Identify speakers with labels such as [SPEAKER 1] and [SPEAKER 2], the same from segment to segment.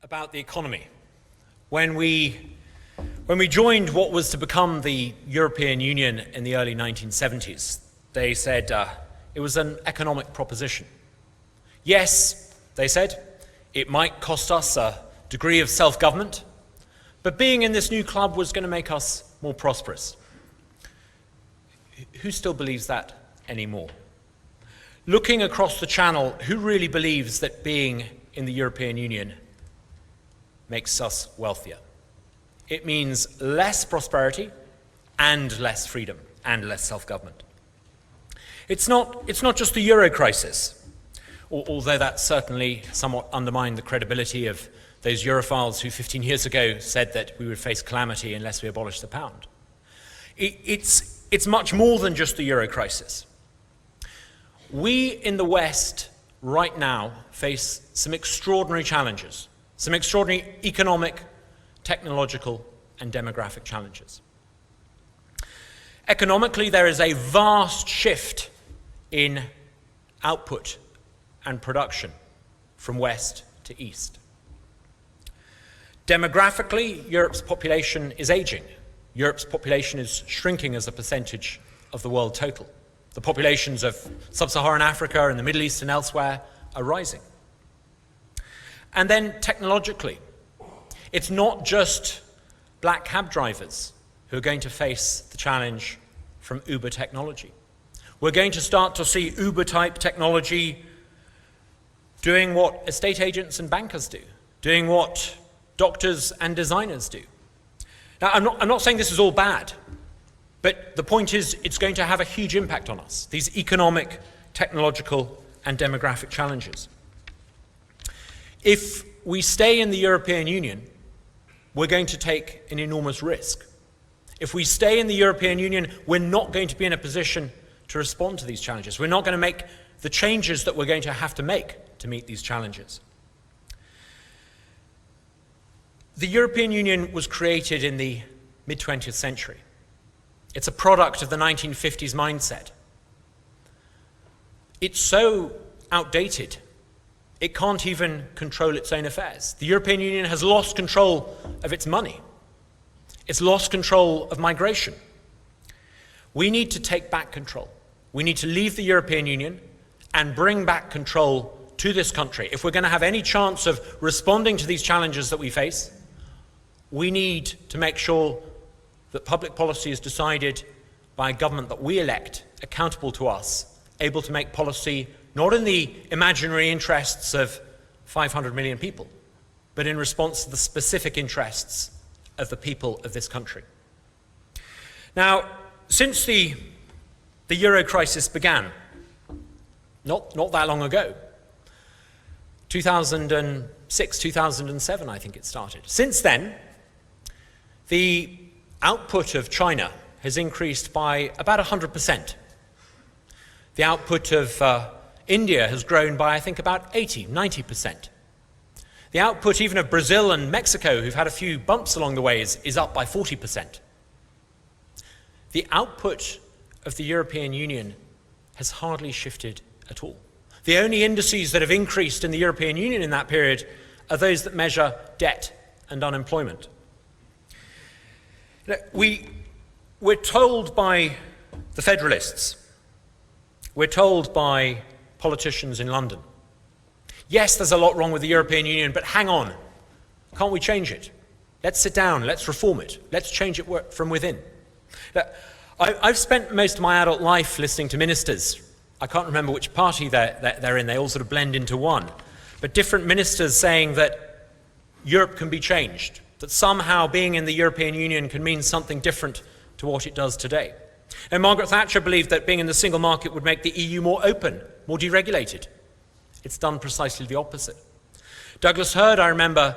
[SPEAKER 1] about the economy. When we joined what was to become the European Union in the early 1970s, they said it was an economic proposition. Yes, they said, it might cost us a degree of self-government, but being in this new club was going to make us more prosperous. Who still believes that anymore? Looking across the Channel, who really believes that being in the European Union makes us wealthier? It means less prosperity and less freedom and less self-government. It's not just the euro crisis, although that certainly somewhat undermined the credibility of those Europhiles who 15 years ago said that we would face calamity unless we abolished the pound. It's much more than just the euro crisis. We in the West right now face some extraordinary challenges, some extraordinary economic, technological, and demographic challenges. Economically, there is a vast shift in output and production from west to east. Demographically, Europe's population is aging. Europe's population is shrinking as a percentage of the world total. The populations of sub-Saharan Africa and the Middle East and elsewhere are rising. And then technologically, it's not just black cab drivers who are going to face the challenge from Uber technology. We're going to start to see Uber-type technology doing what estate agents and bankers do, doing what doctors and designers do. Now, I'm not saying this is all bad, but the point is it's going to have a huge impact on us, these economic, technological, and demographic challenges. If we stay in the European Union, we're going to take an enormous risk. If we stay in the European Union, we're not going to be in a position to respond to these challenges. We're not going to make the changes that we're going to have to make to meet these challenges. The European Union was created in the mid-20th century. It's a product of the 1950s mindset. It's so outdated, it can't even control its own affairs. The European Union has lost control of its money. It's lost control of migration. We need to take back control. We need to leave the European Union and bring back control to this country. If we're going to have any chance of responding to these challenges that we face, we need to make sure that public policy is decided by a government that we elect, accountable to us, able to make policy not in the imaginary interests of 500 million people, but in response to the specific interests of the people of this country. Now, since the euro crisis began, not that long ago, 2006, 2007, I think it started. Since then, the output of China has increased by about 100%. The output of India has grown by, I think, about 80, 90%. The output even of Brazil and Mexico, who've had a few bumps along the way, is up by 40%. The output of the European Union has hardly shifted at all. The only indices that have increased in the European Union in that period are those that measure debt and unemployment. We're told by the federalists, we're told by politicians in London, yes, there's a lot wrong with the European Union, but hang on, can't we change it? Let's sit down, let's reform it, let's change it from within. Now, I've spent most of my adult life listening to ministers. I can't remember which party they're in, they all sort of blend into one, but different ministers saying that Europe can be changed, that somehow being in the European Union can mean something different to what it does today. And Margaret Thatcher believed that being in the single market would make the EU more open, more deregulated. It's done precisely the opposite. Douglas Hurd, I remember,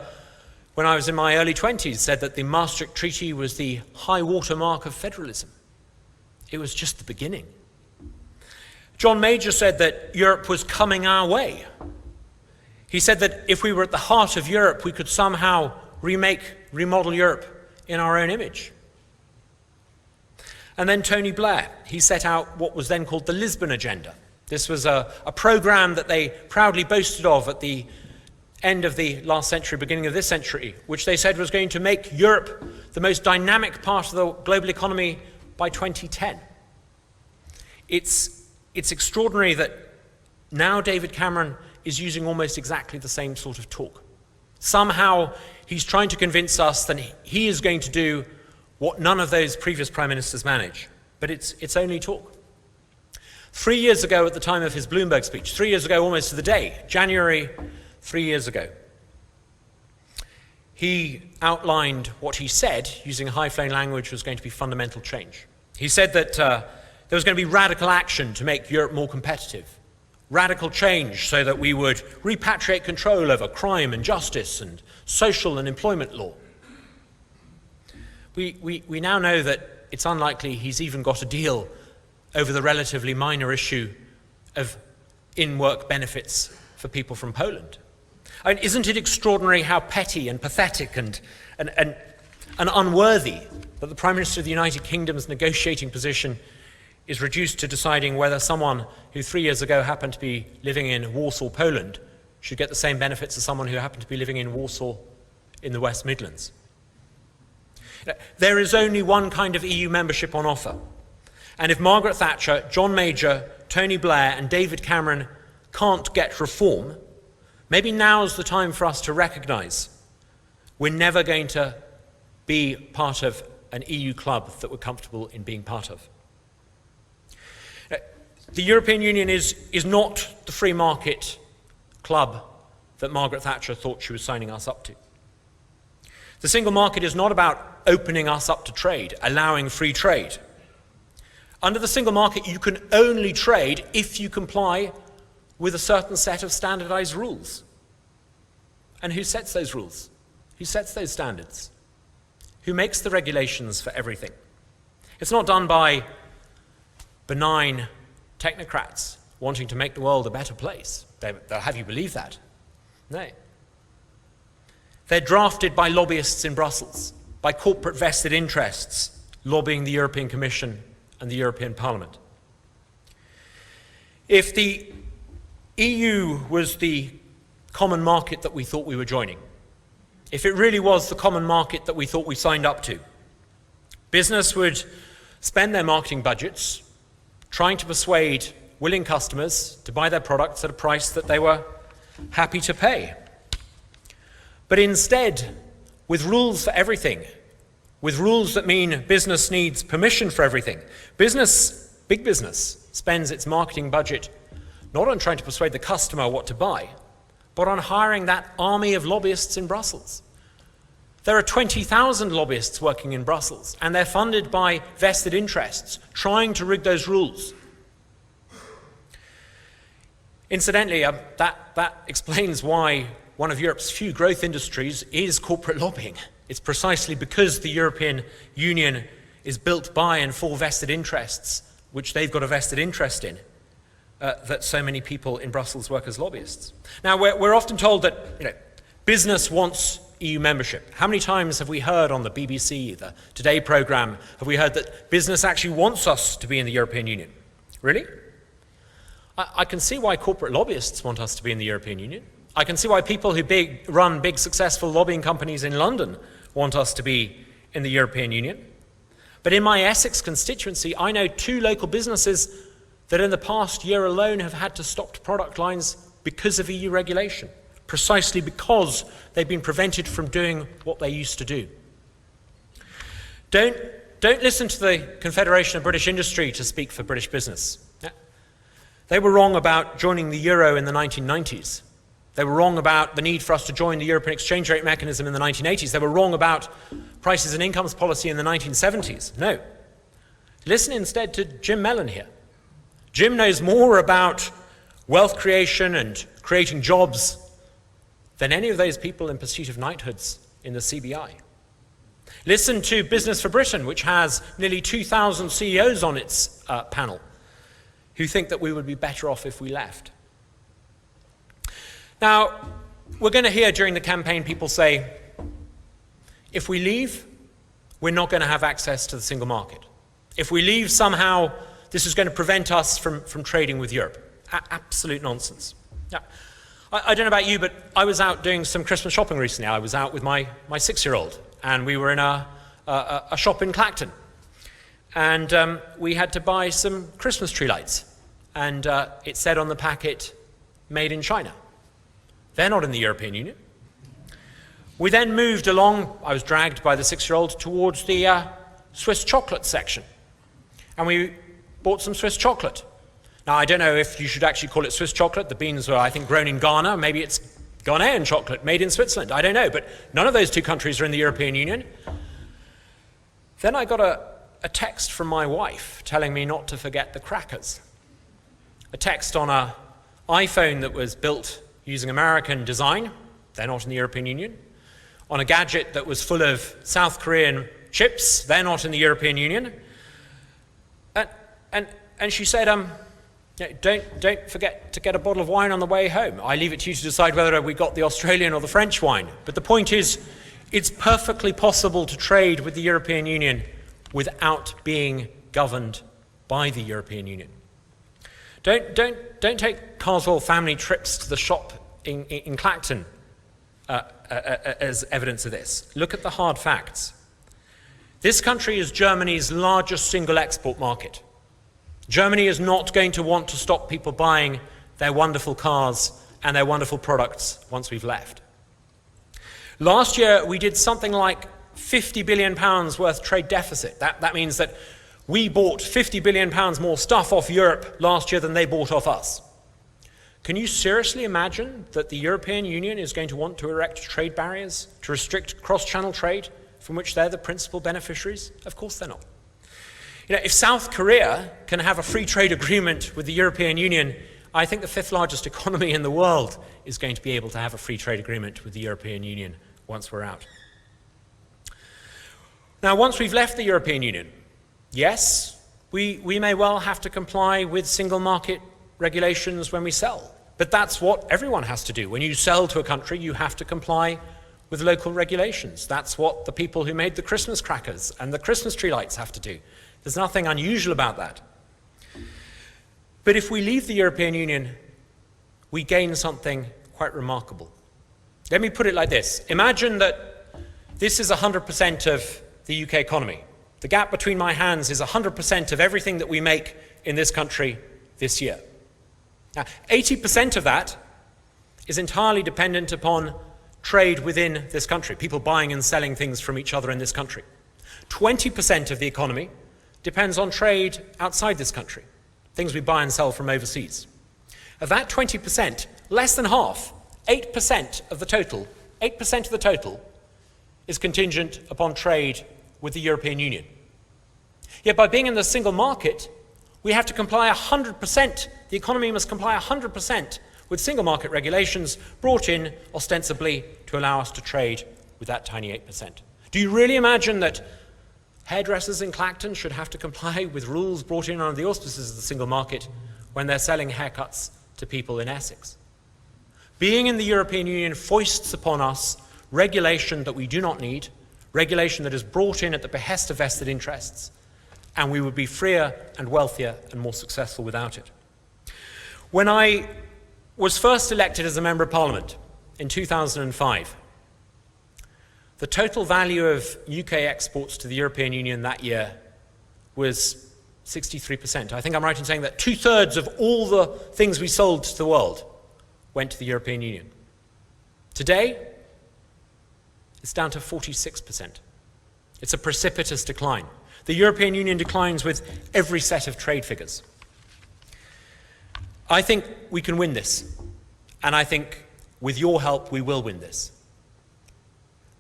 [SPEAKER 1] when I was in my early 20s, said that the Maastricht Treaty was the high water mark of federalism. It was just the beginning. John Major said that Europe was coming our way. He said that if we were at the heart of Europe, we could somehow remodel Europe in our own image. And then Tony Blair, he set out what was then called the Lisbon Agenda. This was a program that they proudly boasted of at the end of the last century, beginning of this century, which they said was going to make Europe the most dynamic part of the global economy by 2010. It's extraordinary that now David Cameron is using almost exactly the same sort of talk. Somehow he's trying to convince us that he is going to do what none of those previous prime ministers manage. But it's only talk. 3 years ago, at the time of his Bloomberg speech, 3 years ago almost to the day, January 3 years ago, he outlined what he said, using high-flown language, was going to be fundamental change. He said that there was going to be radical action to make Europe more competitive, radical change so that we would repatriate control over crime and justice and social and employment law. We now know that it's unlikely he's even got a deal over the relatively minor issue of in-work benefits for people from Poland. I mean, isn't it extraordinary how petty and pathetic and unworthy that the Prime Minister of the United Kingdom's negotiating position is reduced to deciding whether someone who 3 years ago happened to be living in Warsaw, Poland, should get the same benefits as someone who happened to be living in Warsaw in the West Midlands? There is only one kind of EU membership on offer. And if Margaret Thatcher, John Major, Tony Blair and David Cameron can't get reform, maybe now's the time for us to recognise we're never going to be part of an EU club that we're comfortable in being part of. The European Union is not the free market club that Margaret Thatcher thought she was signing us up to. The single market is not about opening us up to trade, allowing free trade. Under the single market, you can only trade if you comply with a certain set of standardized rules. And who sets those rules? Who sets those standards? Who makes the regulations for everything? It's not done by benign technocrats wanting to make the world a better place. They'll have you believe that. No. They're drafted by lobbyists in Brussels, by corporate vested interests lobbying the European Commission and the European Parliament. If the EU was the common market that we thought we were joining, if it really was the common market that we thought we signed up to, business would spend their marketing budgets trying to persuade willing customers to buy their products at a price that they were happy to pay. But instead, with rules for everything, with rules that mean business needs permission for everything, big business, spends its marketing budget not on trying to persuade the customer what to buy, but on hiring that army of lobbyists in Brussels. There are 20,000 lobbyists working in Brussels, and they're funded by vested interests trying to rig those rules. Incidentally, that explains why one of Europe's few growth industries is corporate lobbying. It's precisely because the European Union is built by and for vested interests, which they've got a vested interest in, that so many people in Brussels work as lobbyists. Now, we're often told that business wants EU membership. How many times have we heard on the BBC, the Today programme, have we heard that business actually wants us to be in the European Union? Really? I can see why corporate lobbyists want us to be in the European Union. I can see why people who run big successful lobbying companies in London want us to be in the European Union. But in my Essex constituency, I know 2 local businesses that in the past year alone have had to stop product lines because of EU regulation, precisely because they've been prevented from doing what they used to do. Don't listen to the Confederation of British Industry to speak for British business. They were wrong about joining the euro in the 1990s. They were wrong about the need for us to join the European exchange rate mechanism in the 1980s. They were wrong about prices and incomes policy in the 1970s. No. Listen instead to Jim Mellon here. Jim knows more about wealth creation and creating jobs than any of those people in pursuit of knighthoods in the CBI. Listen to Business for Britain, which has nearly 2,000 CEOs on its panel, who think that we would be better off if we left. Now, we're going to hear during the campaign people say, if we leave, we're not going to have access to the single market. If we leave, somehow, this is going to prevent us from trading with Europe. Absolute nonsense. Now, I don't know about you, but I was out doing some Christmas shopping recently. I was out with my 6-year-old, and we were in a shop in Clacton. And we had to buy some Christmas tree lights. And it said on the packet, made in China. They're not in the European Union. We then moved along, I was dragged by the 6-year-old, towards the Swiss chocolate section. And we bought some Swiss chocolate. Now, I don't know if you should actually call it Swiss chocolate. The beans were, I think, grown in Ghana. Maybe it's Ghanaian chocolate made in Switzerland. I don't know. But none of those two countries are in the European Union. Then I got a text from my wife telling me not to forget the crackers. A text on an iPhone that was built using American design. They're not in the European Union. On a gadget that was full of South Korean chips. They're not in the European Union. And she said, don't forget to get a bottle of wine on the way home. I leave it to you to decide whether we got the Australian or the French wine. But the point is, it's perfectly possible to trade with the European Union without being governed by the European Union. Don't take Carswell family trips to the shop in Clacton as evidence of this. Look at the hard facts. This country is Germany's largest single export market. Germany is not going to want to stop people buying their wonderful cars and their wonderful products once we've left. Last year, we did something like £50 billion worth trade deficit. That means that we bought £50 billion more stuff off Europe last year than they bought off us. Can you seriously imagine that the European Union is going to want to erect trade barriers to restrict cross-channel trade from which they're the principal beneficiaries? Of course they're not. If South Korea can have a free trade agreement with the European Union, I think the 5th largest economy in the world is going to be able to have a free trade agreement with the European Union once we're out. Now, once we've left the European Union, yes, we may well have to comply with single market regulations when we sell. But that's what everyone has to do. When you sell to a country, you have to comply with local regulations. That's what the people who made the Christmas crackers and the Christmas tree lights have to do. There's nothing unusual about that. But if we leave the European Union, we gain something quite remarkable. Let me put it like this. Imagine that this is 100% of the UK economy. The gap between my hands is 100% of everything that we make in this country this year. Now, 80% of that is entirely dependent upon trade within this country, people buying and selling things from each other in this country. 20% of the economy depends on trade outside this country, things we buy and sell from overseas. Of that 20%, less than half, 8% of the total is contingent upon trade with the European Union. Yet by being in the single market, we have to comply 100%, the economy must comply 100% with single market regulations brought in ostensibly to allow us to trade with that tiny 8%. Do you really imagine that hairdressers in Clacton should have to comply with rules brought in under the auspices of the single market when they're selling haircuts to people in Essex? Being in the European Union foists upon us regulation that we do not need, regulation that is brought in at the behest of vested interests, and we would be freer and wealthier and more successful without it. When I was first elected as a Member of Parliament in 2005, the total value of UK exports to the European Union that year was 63%. I think I'm right in saying that 2/3 of all the things we sold to the world went to the European Union. Today, it's down to 46%. It's a precipitous decline. The European Union declines with every set of trade figures. I think we can win this, and I think with your help we will win this.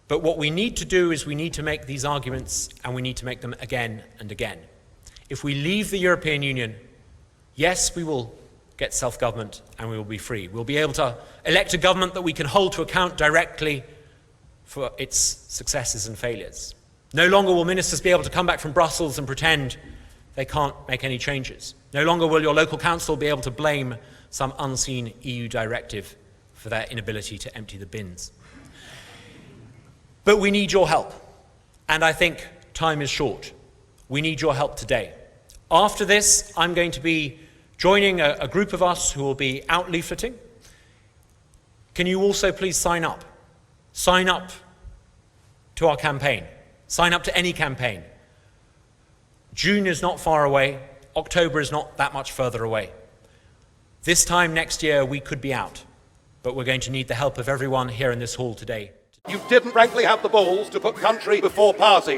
[SPEAKER 1] But what we need to do is we need to make these arguments, and we need to make them again and again. If we leave the European Union, yes, we will get self-government and we will be free. We'll be able to elect a government that we can hold to account directly for its successes and failures. No longer will ministers be able to come back from Brussels and pretend they can't make any changes. No longer will your local council be able to blame some unseen EU directive for their inability to empty the bins. But we need your help, and I think time is short. We need your help today. After this, I'm going to be joining a group of us who will be out leafleting can you also please sign up? Sign up to our campaign. Sign up to any campaign. June is not far away. October is not that much further away. This time next year, we could be out, but we're going to need the help of everyone here in this hall today.
[SPEAKER 2] You didn't frankly have the balls to put country before party.